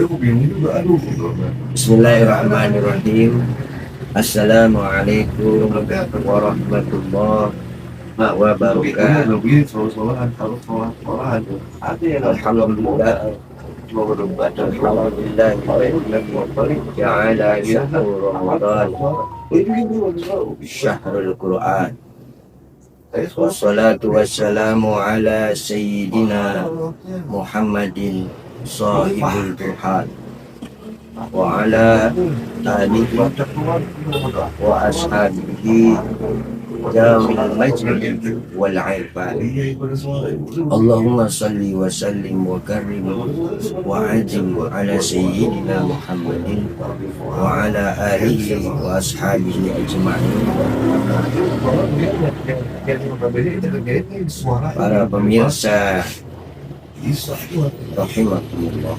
Bismillahirrahmanirrahim. Assalamualaikum warahmatullahi wabarakatuh. Alhamdulillah. Alhamdulillah. Ja'ala syahrul Ramadan syahrul Quran. Wassalatu wassalamu ala sayyidina Muhammadin sahibul Burhan wa ala alihi wa ashabihi jamil majid wal irfan. Allahumma salli wa sallim wa karim wa ajim ala sayyidina Muhammadin wa ala alihi wa ashabihi ajma'in. Para pemirsa rahimahumullah,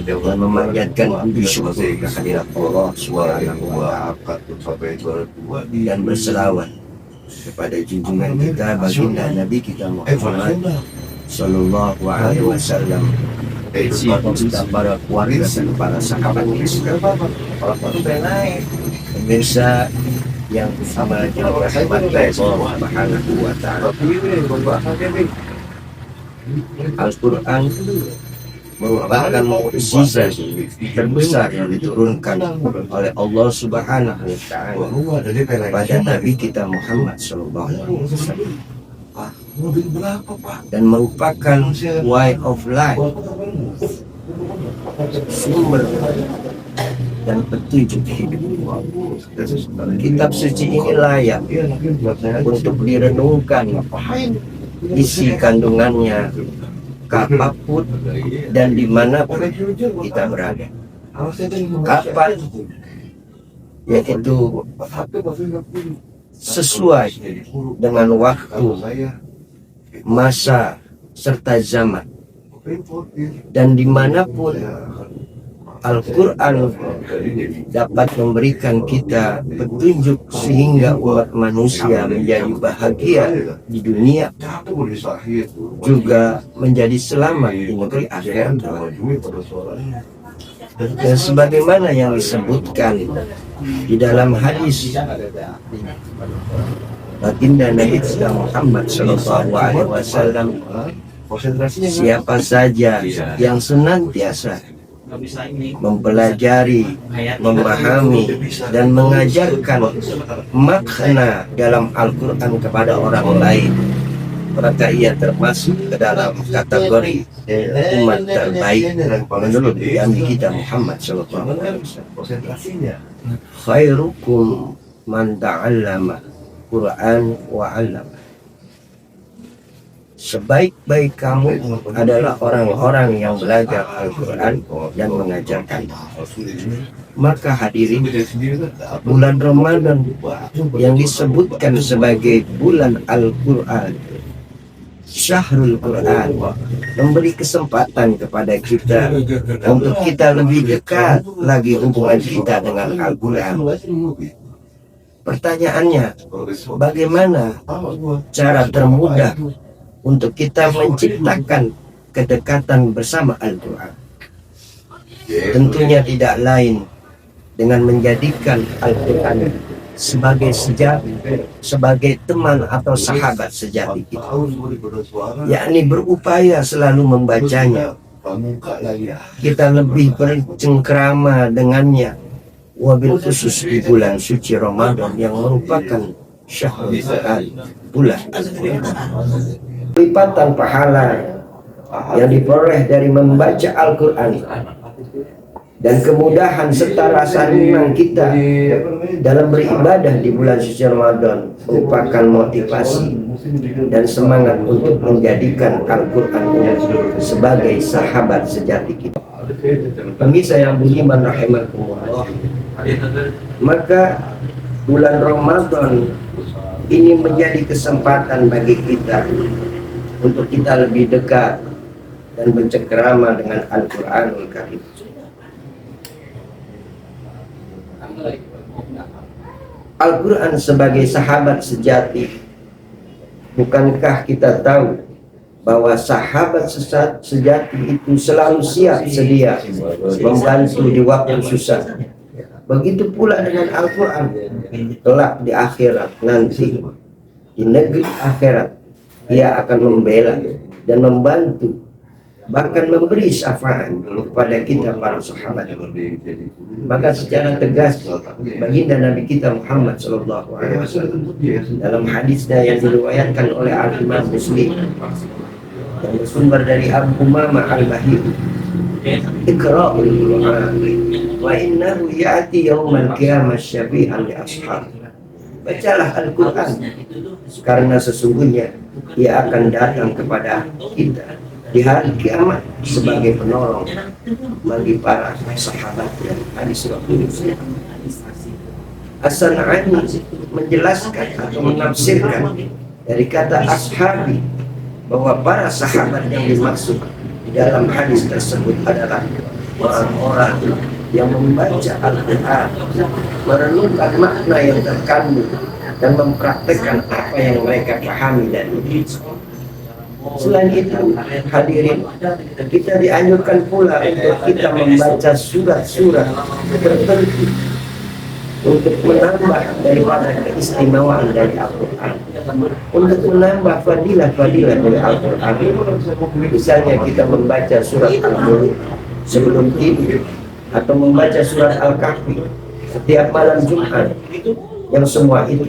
dan memanjatkan puji syukur kehadirat Allah Subhanahu wa ta'ala, dan berselawat kepada junjungan kita baginda Nabi kita Muhammad sallallahu alaihi wasallam, serta para keluarga dan para sahabatnya. Pemirsa yang sama Allah Subhanahu wa ta'ala, Al-Quran merupakan mukjizat terbesar yang diturunkan oleh Allah Subhanahu wa ta'ala pada Nabi kita Muhammad sallallahu alaihi wasallam, dan merupakan way of life, sumber dan petunjuk hidup. Kitab suci ini layak untuk direnungkan isi kandungannya kapanpun dan dimanapun kita berada. Kapan? Yaitu sesuai dengan waktu, masa, serta zaman. Dan dimanapun Al-Quran dapat memberikan kita petunjuk sehingga umat manusia menjadi bahagia di dunia, juga menjadi selamat di negeri akhirat. Dan sebagaimana yang disebutkan di dalam hadis baginda Nabi kita Muhammad sallallahu alaihi wasallam, siapa saja yang senantiasa mempelajari, memahami, dan mengajarkan makna dalam Al-Quran kepada orang lain, maka ia termasuk ke dalam kategori umat terbaik menurut Nabi kita Muhammad sallallahu alaihi wasallam. Khairukum man ta'allama Quran wa 'allama. Sebaik-baik kamu adalah orang-orang yang belajar Al-Quran dan mengajarkan. Maka hadirin, bulan Ramadan yang disebutkan sebagai bulan Al-Quran, Syahrul Quran, memberi kesempatan kepada kita untuk kita lebih dekat lagi hubungan kita dengan Al-Quran. Pertanyaannya, bagaimana cara termudah untuk kita menciptakan kedekatan bersama Al-Quran? Tentunya tidak lain dengan menjadikan Al-Quran sebagai sejati, sebagai teman atau sahabat sejati kita, yakni berupaya selalu membacanya, kita lebih bercengkrama dengannya, wabil khusus di bulan suci Ramadan yang merupakan Syahrul Quran, bulan Al-Quran. Lipatan pahala yang diperoleh dari membaca Al-Quran dan kemudahan serta rasa senang kita dalam beribadah di bulan suci Ramadan merupakan motivasi dan semangat untuk menjadikan Al-Quran sebagai sahabat sejati kita. Pemirsa yang budiman rahimakumullah, maka bulan Ramadan ini menjadi kesempatan bagi kita untuk kita lebih dekat dan bercengkrama dengan Al-Quranul Karim. Al-Quran sebagai sahabat sejati, bukankah kita tahu bahwa sahabat sejati itu selalu siap sedia membantu di waktu susah. Begitu pula dengan Al-Quran. Kelak di akhirat nanti, di negeri akhirat, ia akan membela dan membantu, bahkan memberi syafaat kepada kita para sahabat. Maka secara tegas baginda Nabi kita Muhammad SAW dalam hadisnya yang diriwayatkan oleh Al-Imam Muslim yang bersumber dari Abu Umamah Al-Bahili, Iqra'ul Qur'an wa innahu ya'ti yaumal qiyamah syafi'an li ashab. Bacalah Al-Quran karena sesungguhnya ia akan datang kepada kita di hari kiamat sebagai penolong bagi para sahabatnya. Hadis Rasulullah. As-San'ani menjelaskan atau menafsirkan dari kata ashabi bahwa para sahabat yang dimaksud di dalam hadis tersebut adalah orang-orang yang membaca Al-Quran, merenungkan makna yang terkandung dan mempraktekkan apa yang mereka pahami dari itu. Selain itu, hadirin, kita dianjurkan pula untuk kita membaca surat-surat tertentu untuk menambah daripada keistimewaan dari Al-Quran, untuk menambah fadilah-fadilah dari Al-Quran. Misalnya kita membaca surat Al-Mulk sebelum tidur, atau membaca surat Al-Kahfi setiap malam Jumat, yang semua itu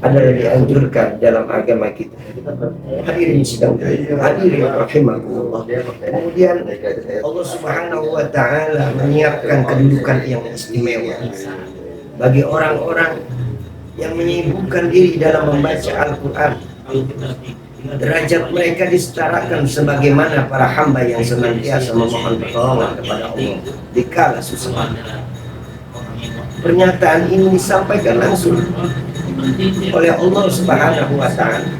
adalah dianjurkan dalam agama kita. Hadirin sidang, hadirin rahimakumullah. Kemudian Allah Subhanahu wa taala menyiapkan kedudukan yang istimewa bagi orang-orang yang menyibukkan diri dalam membaca Al-Quran. Derajat mereka disetarakan sebagaimana para hamba yang senantiasa memohon pertolongan kepada Allah dikala susah. Pernyataan ini disampaikan langsung oleh Allah Subhanahu wa taala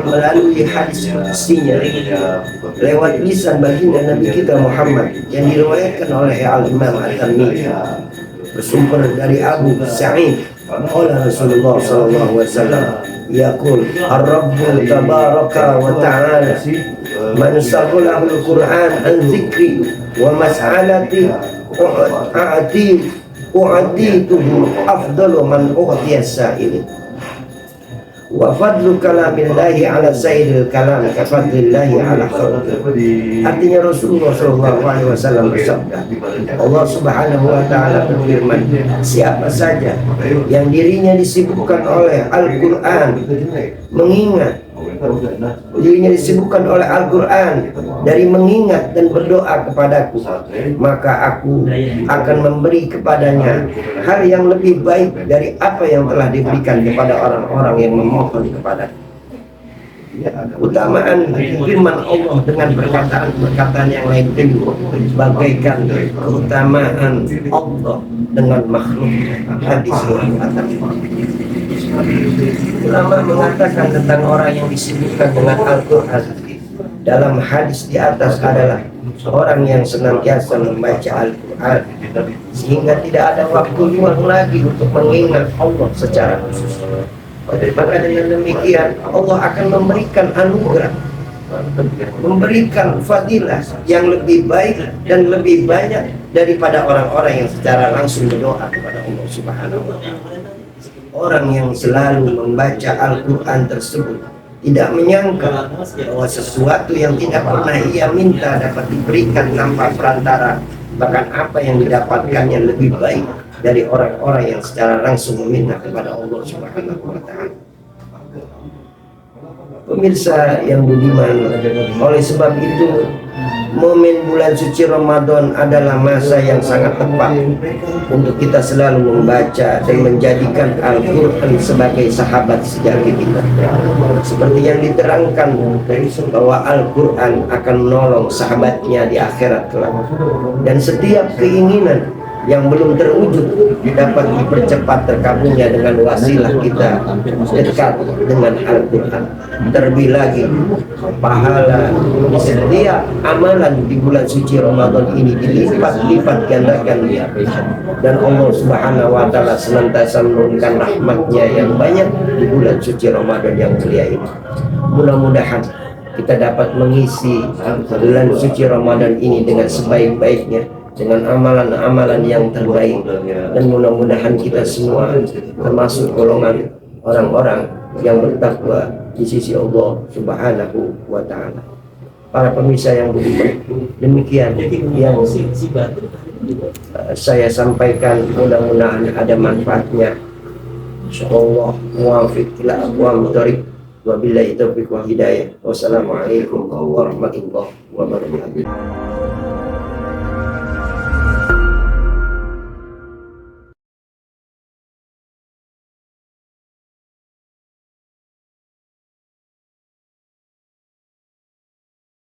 melalui hadis qudsinya lewat lisan baginda Nabi kita Muhammad yang diriwayatkan oleh Al-Imam At-Tirmidzi bersumber dari Abu Sa'id qala Rasulullah sallallahu alaihi wasallam yaqul ar-rabbu tabaraka wa ta'ala man saghalahu al-Qur'an an dzikri wa mas'alati u'atituhu afdalu man u'tiya sa'il wa fadlu kalamillahi ala sayyidil kalam ka fadlillahi ala khalqi. Artinya Rasulullah SAW bersabda, Allah Subhanahu wa taala berfirman, siapa saja yang dirinya disibukkan oleh Al-Quran, mengingat dirinya disibukkan oleh Al-Quran dari mengingat dan berdoa kepadaku, maka aku akan memberi kepadanya hal yang lebih baik dari apa yang telah diberikan kepada orang-orang yang memohon kepadaku. Utamaan firman Allah dengan perkataan-perkataan yang lain itu bagaikan keutamaan Allah dengan makhluk. Hadis ulama mengatakan tentang orang yang disibukkan dengan Al-Quran dalam hadis di atas adalah orang yang senantiasa membaca Al-Quran sehingga tidak ada waktu luang lagi untuk mengingat Allah secara khusus. Maka dengan demikian Allah akan memberikan anugerah, memberikan fadilah yang lebih baik dan lebih banyak daripada orang-orang yang secara langsung berdoa kepada Allah Subhanahu wa taala. Orang yang selalu membaca Al-Quran tersebut tidak menyangka bahwa sesuatu yang tidak pernah ia minta dapat diberikan tanpa perantara, bahkan apa yang didapatkannya lebih baik dari orang-orang yang secara langsung meminta kepada Allah Subhanahu wa taala. Pemirsa yang budiman, oleh sebab itu momen bulan suci Ramadan adalah masa yang sangat tepat untuk kita selalu membaca dan menjadikan Al-Quran sebagai sahabat sejati kita. Seperti yang diterangkan bahwa Al-Quran akan menolong sahabatnya di akhirat kelak. Dan setiap keinginan yang belum terwujud dapat dipercepat terkabulnya dengan wasilah kita dekat dengan Al-Quran. Terlebih lagi, pahala setiap amalan di bulan suci Ramadan ini dilipat-lipat gandakan, dan Allah Subhanahu wa taala senantiasa menurunkan rahmatnya yang banyak di bulan suci Ramadan yang mulia ini. Mudah-mudahan kita dapat mengisi bulan suci Ramadan ini dengan sebaik-baiknya, dengan amalan-amalan yang terbaik, dan mudah-mudahan kita semua termasuk golongan orang-orang yang bertakwa di sisi Allah Subhanahu wa Ta'ala. Para pemirsa yang budiman, demikian yang saya sampaikan, mudah-mudahan ada manfaatnya. Insyaallah muwafiq ila aqwamit thoriq. Wabillahi taufiq wal hidayah. Wassalamualaikum warahmatullahi wabarakatuh.